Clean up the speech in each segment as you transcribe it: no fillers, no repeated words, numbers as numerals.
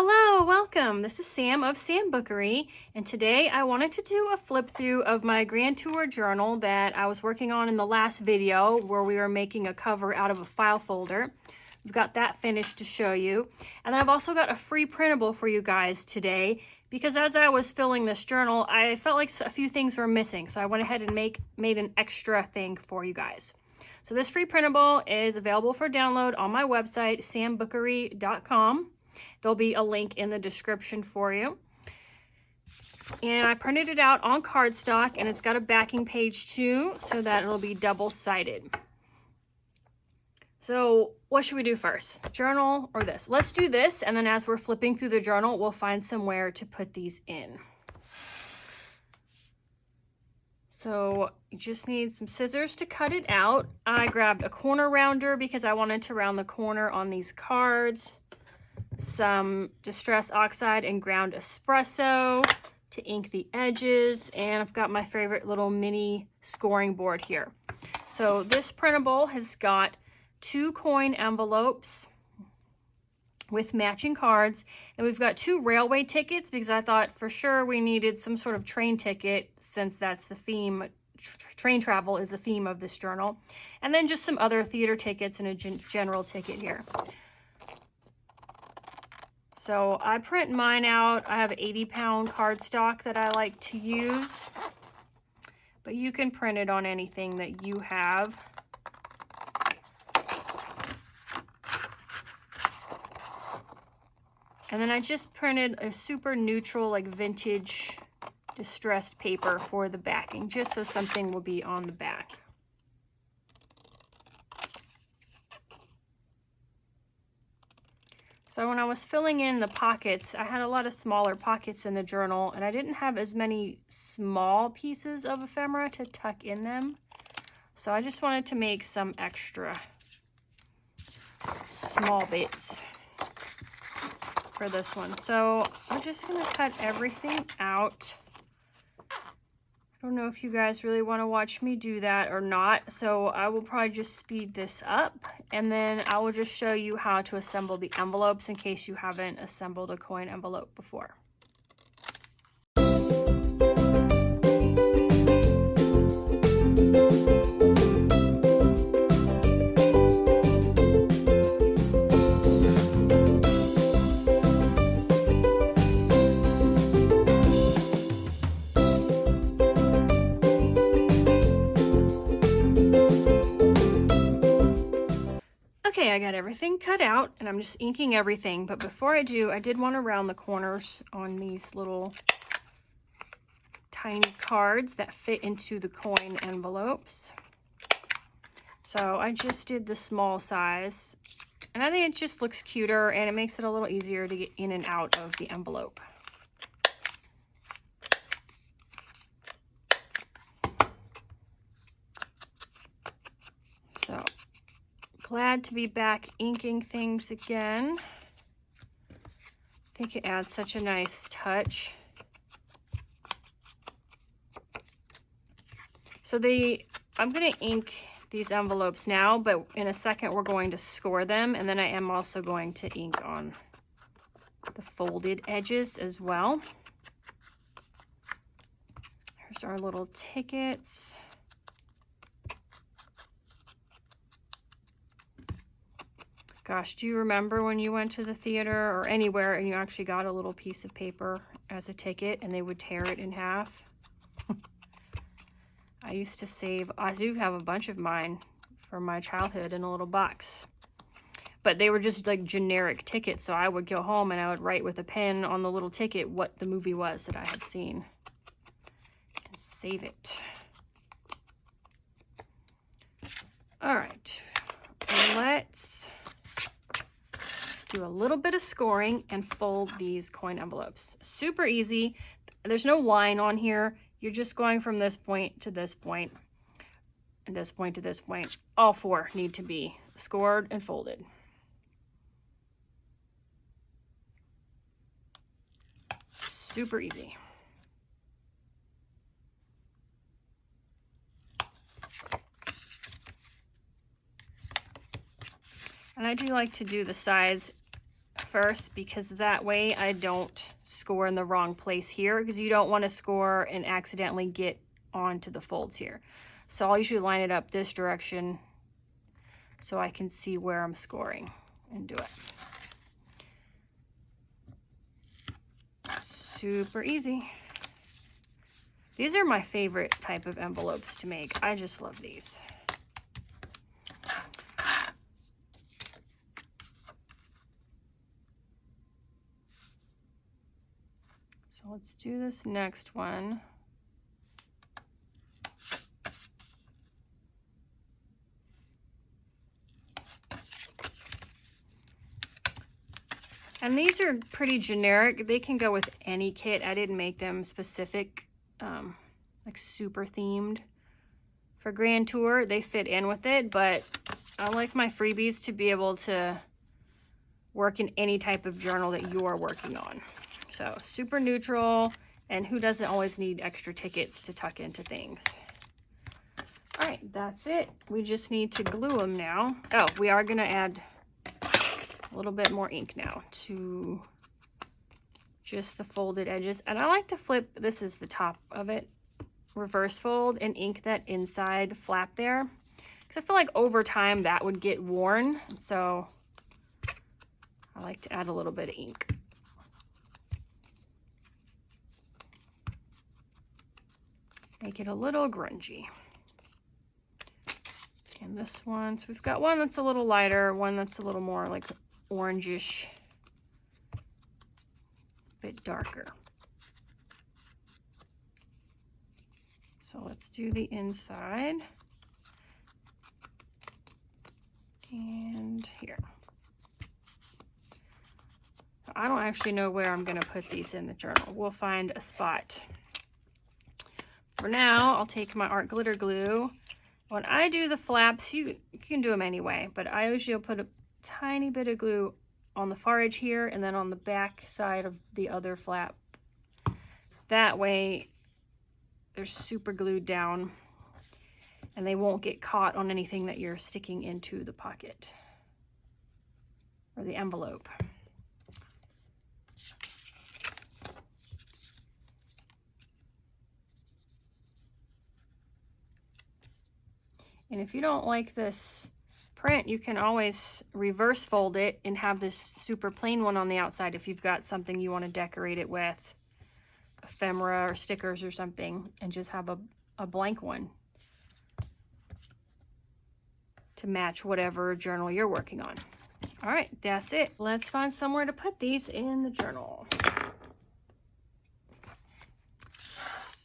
Hello, welcome. This is Sam of Sambookery, and today I wanted to do a flip through of my Grand Tour journal that I was working on in the last video where we were making a cover out of a file folder. We've got that finished to show you. And then I've also got a free printable for you guys today because as I was filling this journal, I felt like a few things were missing. So I went ahead and made an extra thing for you guys. So this free printable is available for download on my website, sambookery.com. There'll be a link in the description for you. And I printed it out on cardstock, and it's got a backing page too, so that it'll be double-sided. So what should we do first? Journal or this? Let's do this, and then as we're flipping through the journal, we'll find somewhere to put these in. So you just need some scissors to cut it out. I grabbed a corner rounder because I wanted to round the corner on these cards. Some Distress Oxide and ground espresso to ink the edges, and I've got my favorite little mini scoring board here. So this printable has got 2 coin envelopes with matching cards, and we've got 2 railway tickets because I thought for sure we needed some sort of train ticket since that's the theme. Train travel is the theme of this journal, and then just some other theater tickets and a general ticket here. So I print mine out. I have 80-pound cardstock that I like to use, but you can print it on anything that you have. And then I just printed a super neutral, like vintage distressed paper for the backing, just so something will be on the back. So when I was filling in the pockets, I had a lot of smaller pockets in the journal, and I didn't have as many small pieces of ephemera to tuck in them. So I just wanted to make some extra small bits for this one. So I'm just going to cut everything out. I don't know if you guys really want to watch me do that or not, so I will probably just speed this up, and then I will just show you how to assemble the envelopes in case you haven't assembled a coin envelope before. Okay, I got everything cut out, and I'm just inking everything, but before I do, I did want to round the corners on these little tiny cards that fit into the coin envelopes. So I just did the small size, and I think it just looks cuter, and it makes it a little easier to get in and out of the envelope. So glad to be back inking things again. I think it adds such a nice touch. So I'm going to ink these envelopes now, but in a second we're going to score them, and then I am also going to ink on the folded edges as well. Here's our little tickets. Gosh, do you remember when you went to the theater or anywhere and you actually got a little piece of paper as a ticket and they would tear it in half? I used to save, I do have a bunch of mine from my childhood in a little box. But they were just like generic tickets, so I would go home and I would write with a pen on the little ticket what the movie was that I had seen and save it. All right, let's do a little bit of scoring and fold these coin envelopes. Super easy. There's no line on here. You're just going from this point to this point and this point to this point. All 4 need to be scored and folded. Super easy. And I do like to do the sides first because that way I don't score in the wrong place here, because you don't want to score and accidentally get onto the folds here. So I'll usually line it up this direction so I can see where I'm scoring and do it. Super easy. These are my favorite type of envelopes to make. I just love these. So let's do this next one. And these are pretty generic. They can go with any kit. I didn't make them specific, like super themed for Grand Tour. They fit in with it, but I like my freebies to be able to work in any type of journal that you are working on. So super neutral, and who doesn't always need extra tickets to tuck into things? All right, that's it. We just need to glue them now. Oh, we are gonna add a little bit more ink now to just the folded edges. And I like to flip, this is the top of it, reverse fold and ink that inside flap there, because I feel like over time that would get worn. So I like to add a little bit of ink. Make it a little grungy. And this one, so we've got one that's a little lighter, one that's a little more like orangish, bit darker. So let's do the inside. And here. I don't actually know where I'm going to put these in the journal. We'll find a spot. For now, I'll take my art glitter glue. When I do the flaps, you can do them anyway, but I usually will put a tiny bit of glue on the far edge here and then on the back side of the other flap. That way they're super glued down and they won't get caught on anything that you're sticking into the pocket or the envelope. And if you don't like this print, you can always reverse fold it and have this super plain one on the outside if you've got something you want to decorate it with, ephemera or stickers or something, and just have a blank one to match whatever journal you're working on. All right, that's it. Let's find somewhere to put these in the journal.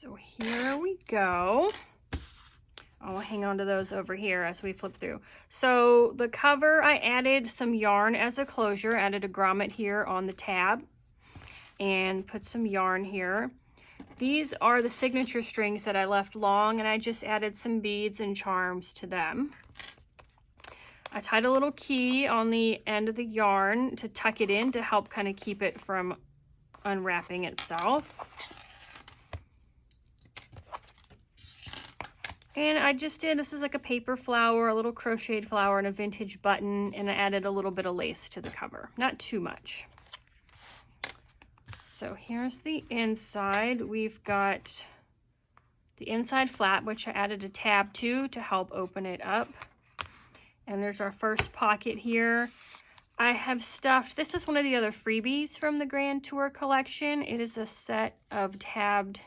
So here we go. I'll hang on to those over here as we flip through. So the cover, I added some yarn as a closure, added a grommet here on the tab and put some yarn here. These are the signature strings that I left long, and I just added some beads and charms to them. I tied a little key on the end of the yarn to tuck it in to help kind of keep it from unwrapping itself. And I just did, this is like a paper flower, a little crocheted flower, and a vintage button, and I added a little bit of lace to the cover. Not too much. So here's the inside. We've got the inside flap, which I added a tab to help open it up. And there's our first pocket here. I have stuffed, this is one of the other freebies from the Grand Tour collection. It is a set of tabbed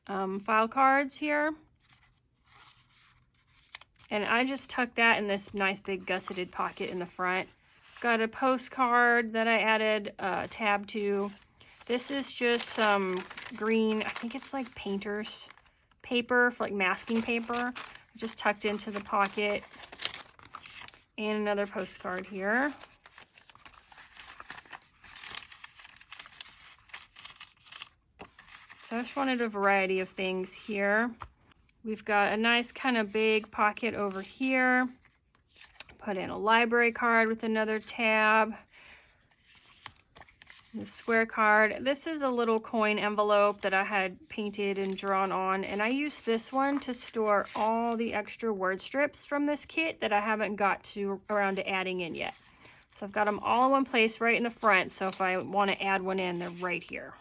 file cards here. And I just tucked that in this nice big gusseted pocket in the front. Got a postcard that I added a tab to. This is just some green, I think it's like painter's paper, for like masking paper. Just tucked into the pocket. And another postcard here. So I just wanted a variety of things here. We've got a nice kind of big pocket over here. Put in a library card with another tab. The square card. This is a little coin envelope that I had painted and drawn on, and I used this one to store all the extra word strips from this kit that I haven't got around to adding in yet. So I've got them all in one place right in the front. So if I want to add one in, they're right here.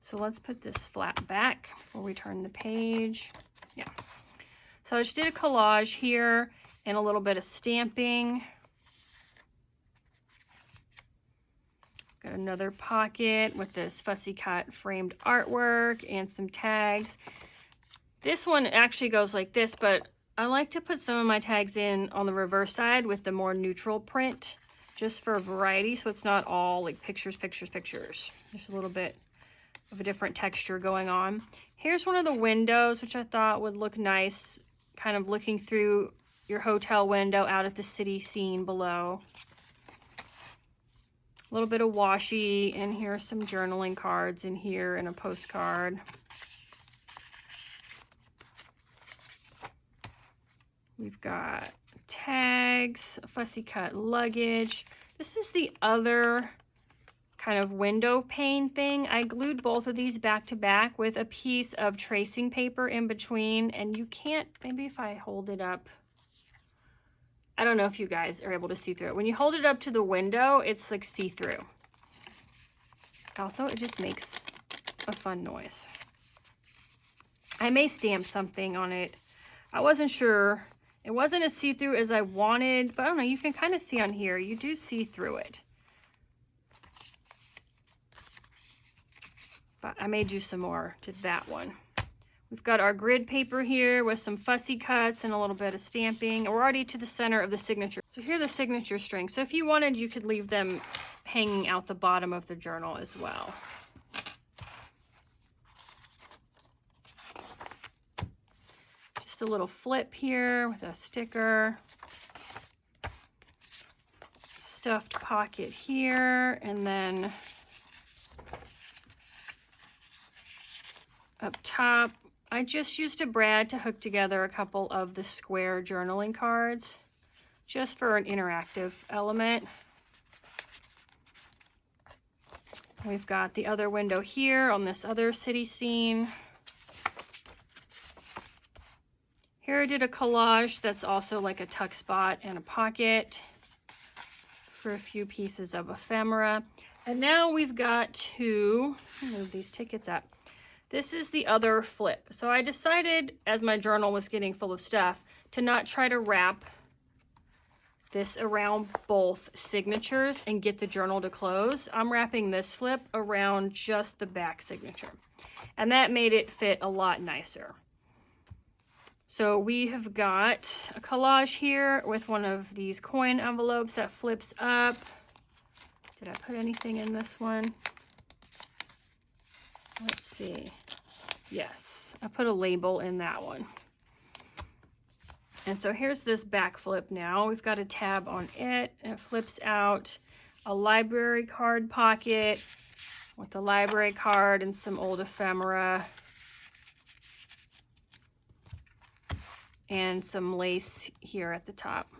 So let's put this flat back before we turn the page. Yeah. So I just did a collage here and a little bit of stamping. Got another pocket with this fussy cut framed artwork and some tags. This one actually goes like this, but I like to put some of my tags in on the reverse side with the more neutral print, just for variety, so it's not all like pictures, pictures, pictures. There's a little bit of a different texture going on. Here's one of the windows, which I thought would look nice, kind of looking through your hotel window out at the city scene below. A little bit of washi, and here are some journaling cards in here and a postcard. We've got tags, fussy cut luggage. This is the other kind of window pane thing. I glued both of these back to back with a piece of tracing paper in between, and you can't, maybe if I hold it up, I don't know if you guys are able to see through it. When you hold it up to the window, it's like see-through. Also, it just makes a fun noise. I may stamp something on it. I wasn't sure. It wasn't as see-through as I wanted, but I don't know, you can kind of see on here. You do see through it. But I may do some more to that one. We've got our grid paper here with some fussy cuts and a little bit of stamping. We're already to the center of the signature. So here are the signature strings. So if you wanted, you could leave them hanging out the bottom of the journal as well. Just a little flip here with a sticker. Stuffed pocket here, and then up top, I just used a brad to hook together a couple of the square journaling cards, just for an interactive element. We've got the other window here on this other city scene. Here I did a collage that's also like a tuck spot and a pocket for a few pieces of ephemera. And now we've got to move these tickets up. This is the other flip. So I decided, as my journal was getting full of stuff, to not try to wrap this around both signatures and get the journal to close. I'm wrapping this flip around just the back signature. And that made it fit a lot nicer. So we have got a collage here with one of these coin envelopes that flips up. Did I put anything in this one? Let's see. Yes, I put a label in that one. And so here's this back flip now. We've got a tab on it, and it flips out a library card pocket with a library card and some old ephemera and some lace here at the top.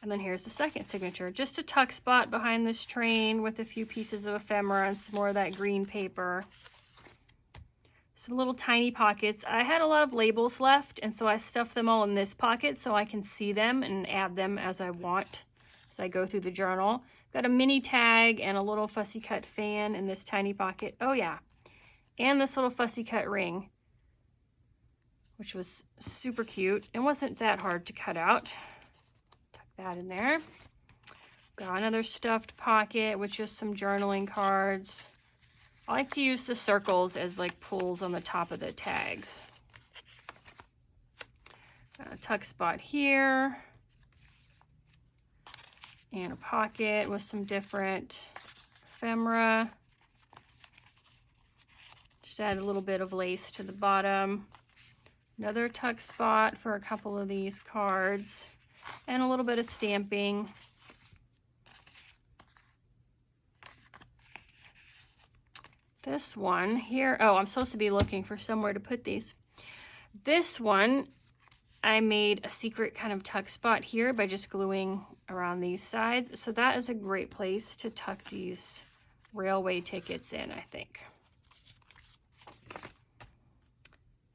And then here's the second signature, just a tuck spot behind this train with a few pieces of ephemera and some more of that green paper. Some little tiny pockets. I had a lot of labels left, and so I stuffed them all in this pocket so I can see them and add them as I want as I go through the journal. Got a mini tag and a little fussy cut fan in this tiny pocket. Oh yeah, and this little fussy cut ring, which was super cute and wasn't that hard to cut out. Tuck that in there. Got another stuffed pocket with just some journaling cards. I like to use the circles as like pulls on the top of the tags. Got a tuck spot here. And a pocket with some different ephemera. Just add a little bit of lace to the bottom. Another tuck spot for a couple of these cards. And a little bit of stamping. This one here, oh, I'm supposed to be looking for somewhere to put these. This one, I made a secret kind of tuck spot here by just gluing around these sides. So that is a great place to tuck these railway tickets in, I think.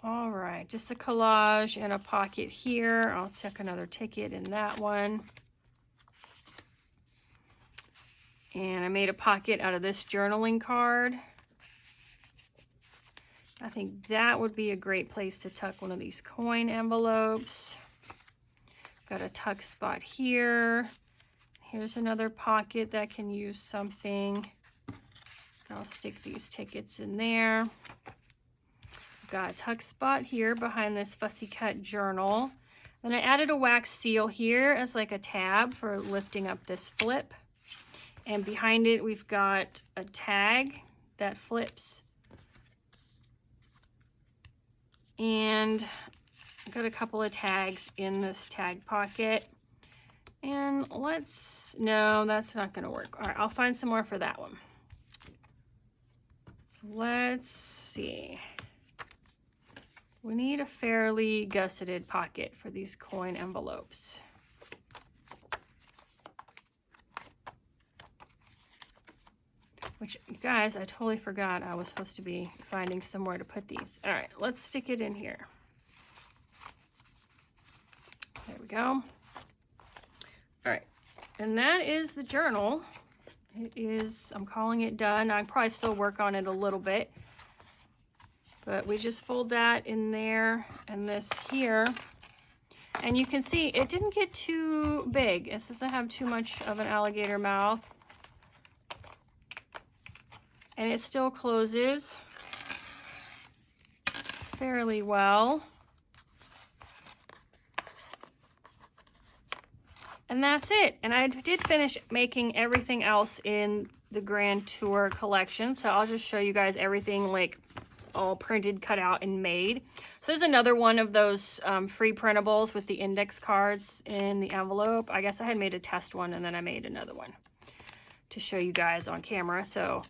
All right, just a collage and a pocket here. I'll tuck another ticket in that one. And I made a pocket out of this journaling card. I think that would be a great place to tuck one of these coin envelopes. Got a tuck spot here. Here's another pocket that can use something. I'll stick these tickets in there. Got a tuck spot here behind this fussy cut journal. Then I added a wax seal here as like a tab for lifting up this flip. And behind it, we've got a tag that flips. And I've got a couple of tags in this tag pocket. And no, that's not gonna work. All right, I'll find some more for that one. So let's see. We need a fairly gusseted pocket for these coin envelopes. Which, you guys, I totally forgot I was supposed to be finding somewhere to put these. All right, let's stick it in here. There we go. All right, and that is the journal. It is, I'm calling it done. I probably still work on it a little bit. But we just fold that in there and this here. And you can see it didn't get too big. It doesn't have too much of an alligator mouth. And it still closes fairly well. And that's it. And I did finish making everything else in the Grand Tour collection. So I'll just show you guys everything like all printed, cut out, and made. So there's another one of those free printables with the index cards in the envelope. I guess I had made a test one and then I made another one to show you guys on camera. So,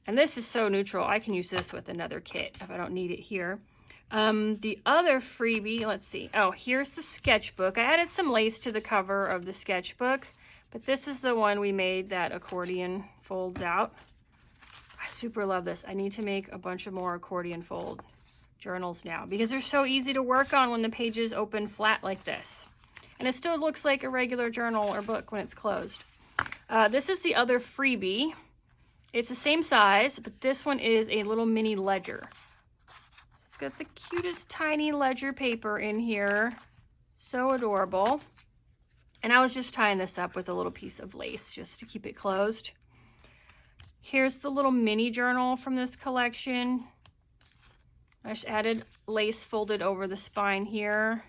and this is so neutral. I can use this with another kit if I don't need it here. The other freebie, let's see. Oh, here's the sketchbook. I added some lace to the cover of the sketchbook, but this is the one we made that accordion folds out. I super love this. I need to make a bunch of more accordion fold journals now because they're so easy to work on when the pages open flat like this. And it still looks like a regular journal or book when it's closed. This is the other freebie. It's the same size, but this one is a little mini ledger. It's got the cutest tiny ledger paper in here. So adorable. And I was just tying this up with a little piece of lace just to keep it closed. Here's the little mini journal from this collection. I just added lace folded over the spine here.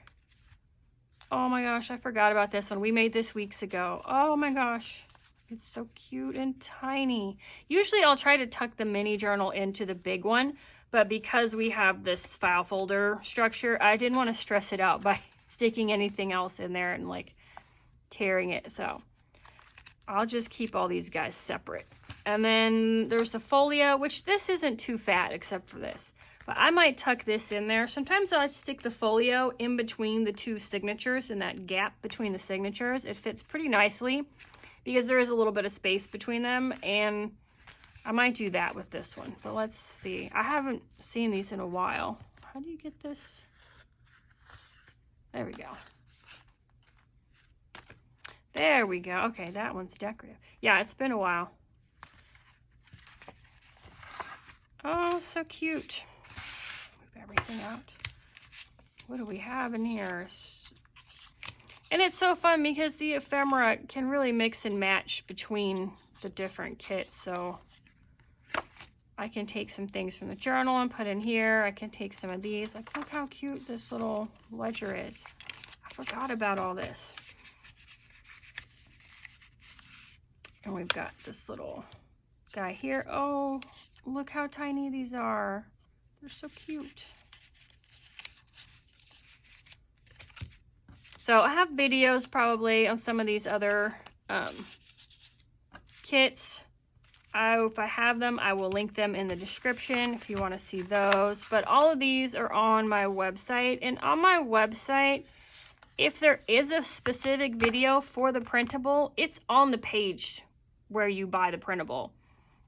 Oh my gosh, I forgot about this one. We made this weeks ago. Oh my gosh. It's so cute and tiny. Usually I'll try to tuck the mini journal into the big one, but because we have this file folder structure, I didn't want to stress it out by sticking anything else in there and like tearing it. So I'll just keep all these guys separate. And then there's the folio, which this isn't too fat except for this. But I might tuck this in there. Sometimes I'll stick the folio in between the two signatures in that gap between the signatures. It fits pretty nicely because there is a little bit of space between them, and I might do that with this one. But let's see. I haven't seen these in a while. How do you get this? There we go. There we go. Okay, that one's decorative. Yeah, it's been a while. Oh, so cute. Move everything out. What do we have in here? And it's so fun because the ephemera can really mix and match between the different kits. So I can take some things from the journal and put in here. I can take some of these. Like, look how cute this little ledger is. I forgot about all this. And we've got this little guy here. Oh, look how tiny these are. They're so cute. So I have videos probably on some of these other kits. If I have them, I will link them in the description if you want to see those. But all of these are on my website. And on my website, if there is a specific video for the printable, it's on the page where you buy the printable,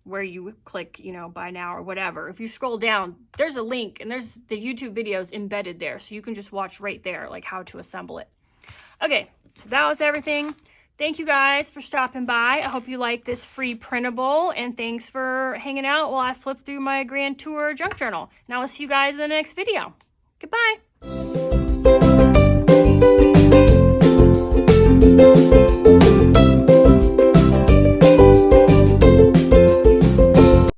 where you click, you know, buy now or whatever. If you scroll down, there's a link and there's the YouTube videos embedded there. So you can just watch right there, like how to assemble it. Okay, so that was everything. Thank you guys for stopping by. I hope you like this free printable, and thanks for hanging out while I flip through my Grand Tour junk journal. Now I'll see you guys in the next video. Goodbye.